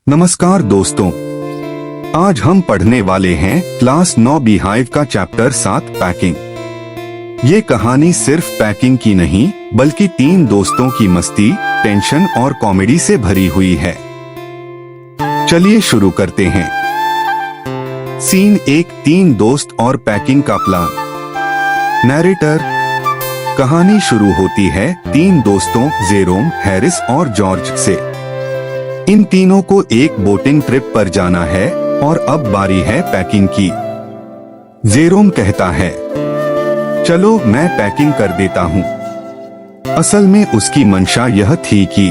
नमस्कार दोस्तों, आज हम पढ़ने वाले हैं क्लास 9 बीहाइव का चैप्टर 7 पैकिंग। ये कहानी सिर्फ पैकिंग की नहीं बल्कि 3 दोस्तों की मस्ती, टेंशन और कॉमेडी से भरी हुई है। चलिए शुरू करते हैं। सीन 1, 3 दोस्त और पैकिंग का प्लान। नैरेटर। कहानी शुरू होती है 3 दोस्तों जेरोम, हैरिस और जॉर्ज से। इन तीनों को एक बोटिंग ट्रिप पर जाना है और अब बारी है पैकिंग की। जेरोम कहता है, चलो मैं पैकिंग कर देता हूँ। असल में उसकी मंशा यह थी कि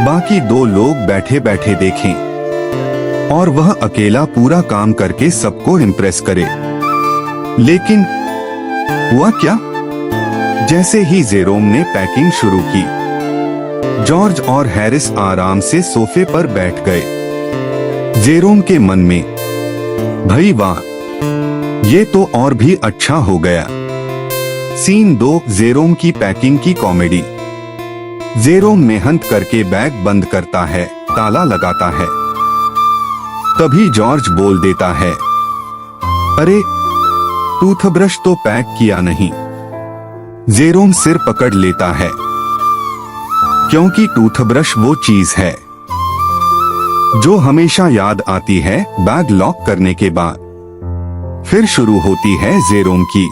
बाकी 2 लोग बैठे बैठे देखें और वह अकेला पूरा काम करके सबको इम्प्रेस करे। लेकिन हुआ क्या? जैसे ही जेरोम ने पैकिंग शुरू की, जॉर्ज और हैरिस आराम से सोफे पर बैठ गए। जेरोम के मन में, भाई वाह, ये तो और भी अच्छा हो गया। सीन 2, जेरोम की पैकिंग की कॉमेडी। जेरोम मेहनत करके बैग बंद करता है, ताला लगाता है। तभी जॉर्ज बोल देता है, अरे टूथब्रश तो पैक किया नहीं। जेरोम सिर पकड़ लेता है, क्योंकि टूथब्रश वो चीज है जो हमेशा याद आती है बैग लॉक करने के बाद। फिर शुरू होती है जेरोम की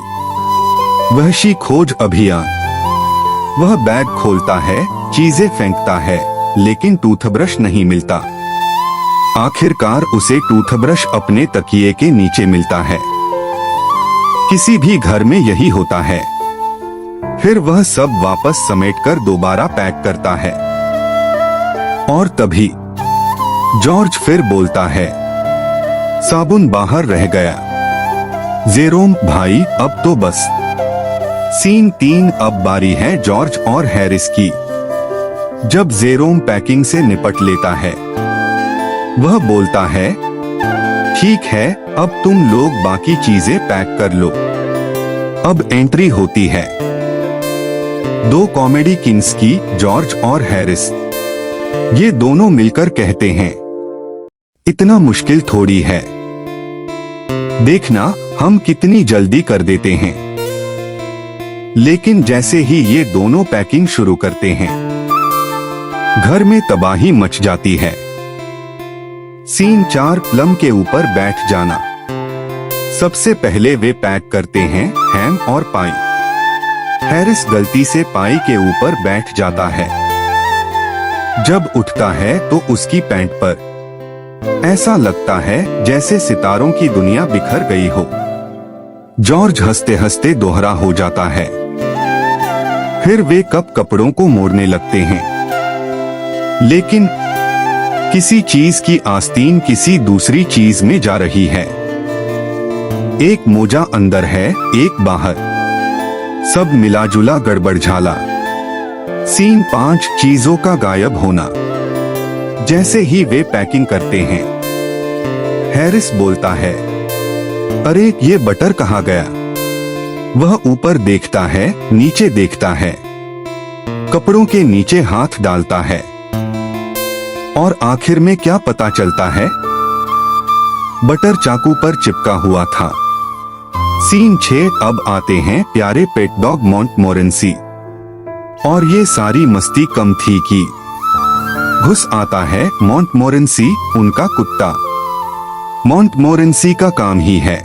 वहशी खोज अभियान। वह बैग खोलता है, चीजें फेंकता है, लेकिन टूथब्रश नहीं मिलता। आखिरकार उसे टूथब्रश अपने तकिए के नीचे मिलता है। किसी भी घर में यही होता है। फिर वह सब वापस समेटकर दोबारा पैक करता है। और तभी जॉर्ज फिर बोलता है, साबुन बाहर रह गया। जेरोम, भाई अब तो बस। सीन 3, अब बारी है जॉर्ज और हैरिस की। जब जेरोम पैकिंग से निपट लेता है, वह बोलता है, ठीक है, अब तुम लोग बाकी चीजें पैक कर लो। अब एंट्री होती है 2 कॉमेडी किंग्स की, जॉर्ज और हैरिस। ये दोनों मिलकर कहते हैं, इतना मुश्किल थोड़ी है, देखना हम कितनी जल्दी कर देते हैं। लेकिन जैसे ही ये दोनों पैकिंग शुरू करते हैं, घर में तबाही मच जाती है। सीन 4, प्लम के ऊपर बैठ जाना। सबसे पहले वे पैक करते हैं हैम और पाई। हैरिस गलती से पाई के ऊपर बैठ जाता है। जब उठता है तो उसकी पैंट पर ऐसा लगता है जैसे सितारों की दुनिया बिखर गई हो। जॉर्ज हंसते हंसते दोहरा हो जाता है। फिर वे कपड़ों को मोड़ने लगते हैं, लेकिन किसी चीज की आस्तीन किसी दूसरी चीज में जा रही है। एक मोजा अंदर है, एक बाहर, सब मिलाजुला गड़बड़झाला। सीन 5, चीजों का गायब होना। जैसे ही वे पैकिंग करते हैं, हैरिस बोलता है, अरे ये बटर कहाँ गया? वह ऊपर देखता है, नीचे देखता है, कपड़ों के नीचे हाथ डालता है, और आखिर में क्या पता चलता है? बटर चाकू पर चिपका हुआ था। सीन 6, अब आते हैं प्यारे पेट डॉग मॉन्टमोरेंसी। और ये सारी मस्ती कम थी कि घुस आता है मॉन्टमोरेंसी, उनका कुत्ता। मॉन्टमोरेंसी का काम ही है,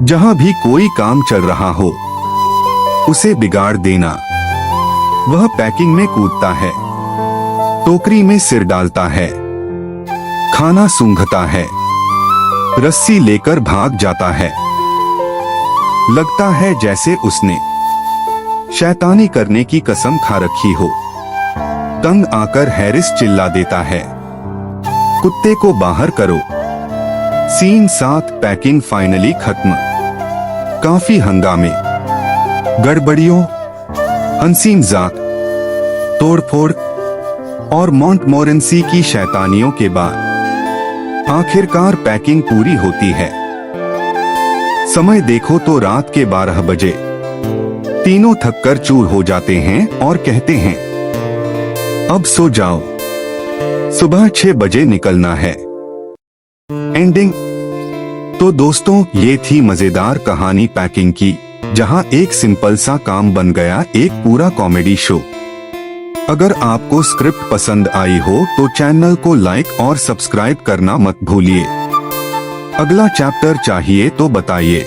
जहां भी कोई काम चल रहा हो उसे बिगाड़ देना। वह पैकिंग में कूदता है, टोकरी में सिर डालता है, खाना सूंघता है, रस्सी लेकर भाग जाता है। लगता है जैसे उसने शैतानी करने की कसम खा रखी हो। तंग आकर हैरिस चिल्ला देता है, कुत्ते को बाहर करो। सीन 7, पैकिंग फाइनली खत्म। काफी हंगामे, गड़बड़ियों, अनसीन जात, तोड़फोड़ और मॉन्टमोरेंसी की शैतानियों के बाद आखिरकार पैकिंग पूरी होती है। समय देखो तो रात के 12 बजे। तीनों थककर चूर हो जाते हैं और कहते हैं, अब सो जाओ। सुबह 6 बजे निकलना है। एंडिंग। तो दोस्तों, ये थी मजेदार कहानी पैकिंग की, जहां एक सिंपल सा काम बन गया एक पूरा कॉमेडी शो। अगर आपको स्क्रिप्ट पसंद आई हो तो चैनल को लाइक और सब्सक्राइब करना मत भूलिए। अगला चैप्टर चाहिए तो बताइए।